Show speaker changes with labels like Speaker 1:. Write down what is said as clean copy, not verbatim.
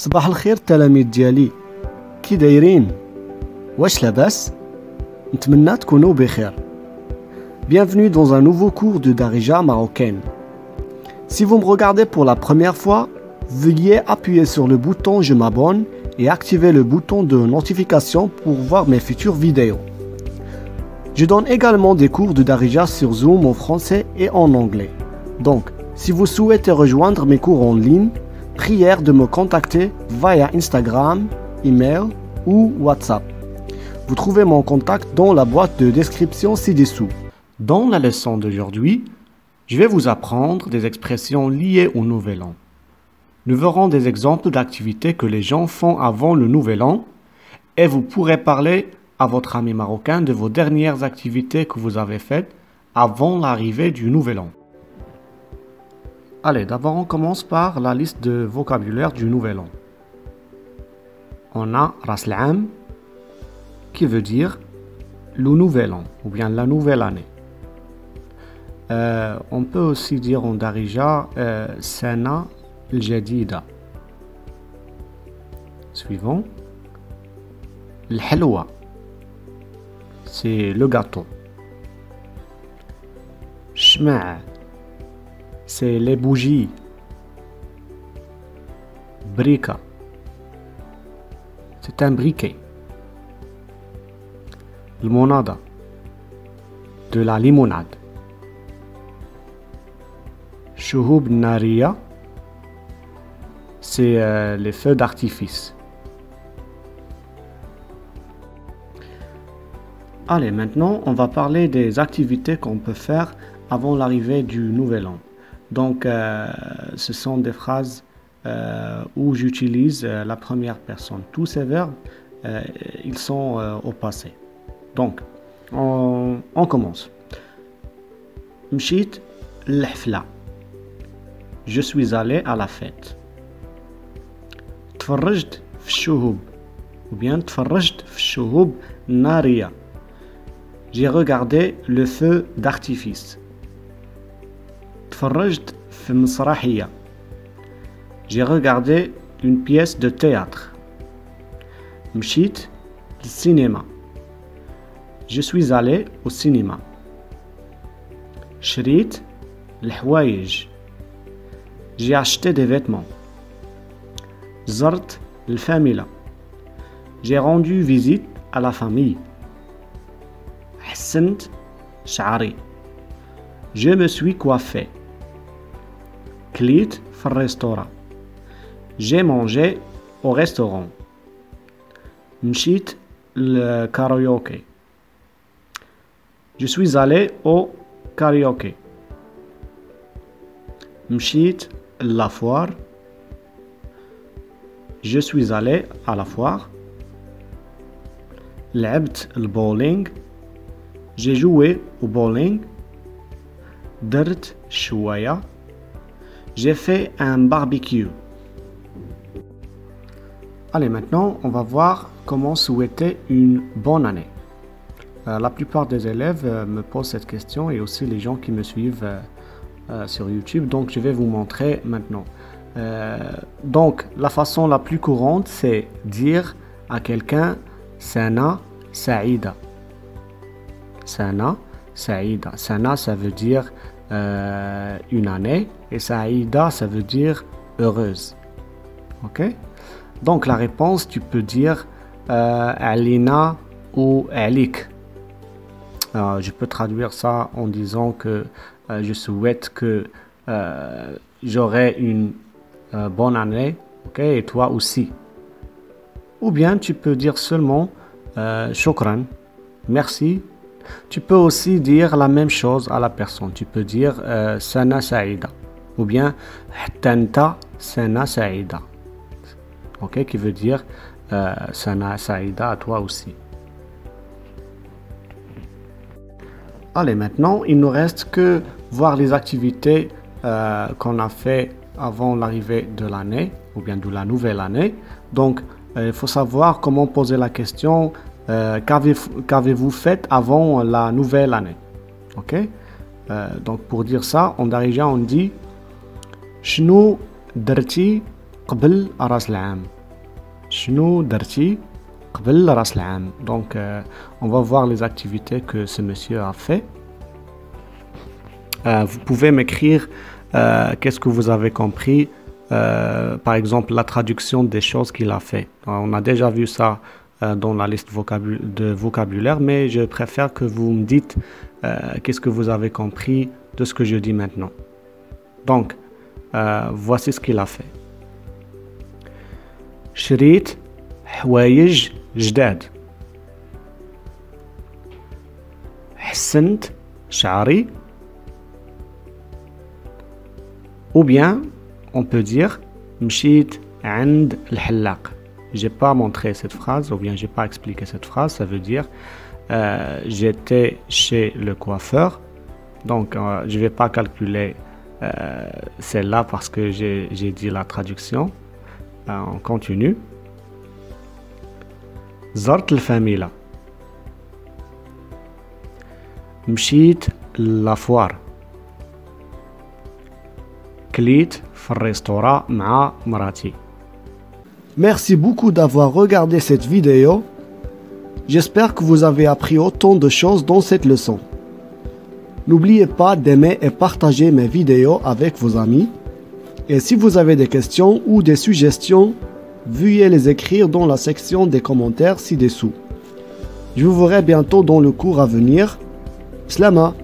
Speaker 1: صباح الخير التلاميذ ديالي، كي دايرين؟ واش لاباس؟ نتمنى تكونوا بخير. Bienvenue dans un nouveau cours de Darija marocaine. Si vous me regardez pour la première fois, veuillez appuyer sur le bouton je m'abonne et activer le bouton de notification pour voir mes futures vidéos. Je donne également des cours de Darija sur Zoom en français et en anglais. Donc, si vous souhaitez rejoindre mes cours en ligne, prière de me contacter via Instagram, email ou WhatsApp. Vous trouvez mon contact dans la boîte de description ci-dessous. Dans la leçon d'aujourd'hui, je vais vous apprendre des expressions liées au Nouvel An. Nous verrons des exemples d'activités que les gens font avant le Nouvel An et vous pourrez parler à votre ami marocain de vos dernières activités que vous avez faites avant l'arrivée du Nouvel An. Allez, d'abord on commence par la liste de vocabulaire du Nouvel An. On a Ras al-Am qui veut dire le Nouvel An ou bien la nouvelle année. On peut aussi dire en Darija Sana al-Jadida. Suivant. Al-Halwa, c'est le gâteau. Shma', c'est les bougies. Brika, c'est un briquet. Limonada, de la limonade. Shuhub Nariya, c'est les feux d'artifice. Allez, maintenant on va parler des activités qu'on peut faire avant l'arrivée du Nouvel An. Donc, ce sont des phrases où j'utilise la première personne. Tous ces verbes, ils sont au passé. Donc, on commence. Mshit l'hfla. Je suis allé à la fête. Tfarrajd f'shuhub. Ou bien tfarrajd f'shuhub nariya. J'ai regardé le feu d'artifice. تفرجت في مسرحية. J'ai regardé une pièce de théâtre. مشيت للسينما. Je suis allé au cinéma. شريت الحوايج. J'ai acheté des vêtements. زرت الفاميلة. J'ai rendu visite à la famille. حسنت شعري. Je me suis coiffé. كليت في الريستوران. J'ai mangé au restaurant. مشيت للكاراوكي. Je suis allé au karaoké. مشيت la foire. Je suis allé à la foire. لعبت البولينج. J'ai joué au bowling. درت شوية. J'ai fait un barbecue. Allez, maintenant, on va voir comment souhaiter une bonne année. La plupart des élèves me posent cette question et aussi les gens qui me suivent sur YouTube. Donc, je vais vous montrer maintenant. Donc, la façon la plus courante, c'est dire à quelqu'un Sana Saïda. Sana Saïda. Sana, ça veut dire une année et Saïda, ça veut dire heureuse. Ok? Donc la réponse, tu peux dire Alina ou Alik. Je peux traduire ça en disant que je souhaite que j'aurai une bonne année, ok? Et toi aussi. Ou bien tu peux dire seulement Shukran, merci. Tu peux aussi dire la même chose à la personne. Tu peux dire Sana Saïda ou bien Tanta Sana Saïda. Ok, qui veut dire Sana Saïda à toi aussi. Allez, maintenant, il nous reste que voir les activités qu'on a fait avant l'arrivée de l'année ou bien de la nouvelle année. Donc, il faut savoir comment poser la question. Qu'avez-vous fait avant la nouvelle année? Ok? Donc pour dire ça, en Darija on dit شنو درتي قبل راس العام. شنو درتي قبل راس العام. Donc on va voir les activités que ce monsieur a fait. Vous pouvez m'écrire qu'est-ce que vous avez compris, par exemple la traduction des choses qu'il a fait. On a déjà vu ça dans la liste de vocabulaire, mais je préfère que vous me dites qu'est-ce que vous avez compris de ce que je dis maintenant. Donc, voici ce qu'il a fait. شريت حوايج جداد. حسنت شعري. Ou bien, on peut dire مشيت عند الحلاق. J'ai pas montré cette phrase, ou bien j'ai pas expliqué cette phrase. Ça veut dire j'étais chez le coiffeur. Donc, je vais pas calculer celle-là parce que j'ai dit la traduction. On continue. زرت الفاميلة. مشيت لافوار. كليت في الريستوران مع مراتي.
Speaker 2: Merci beaucoup d'avoir regardé cette vidéo. J'espère que vous avez appris autant de choses dans cette leçon. N'oubliez pas d'aimer et partager mes vidéos avec vos amis. Et si vous avez des questions ou des suggestions, veuillez les écrire dans la section des commentaires ci-dessous. Je vous verrai bientôt dans le cours à venir. Slama!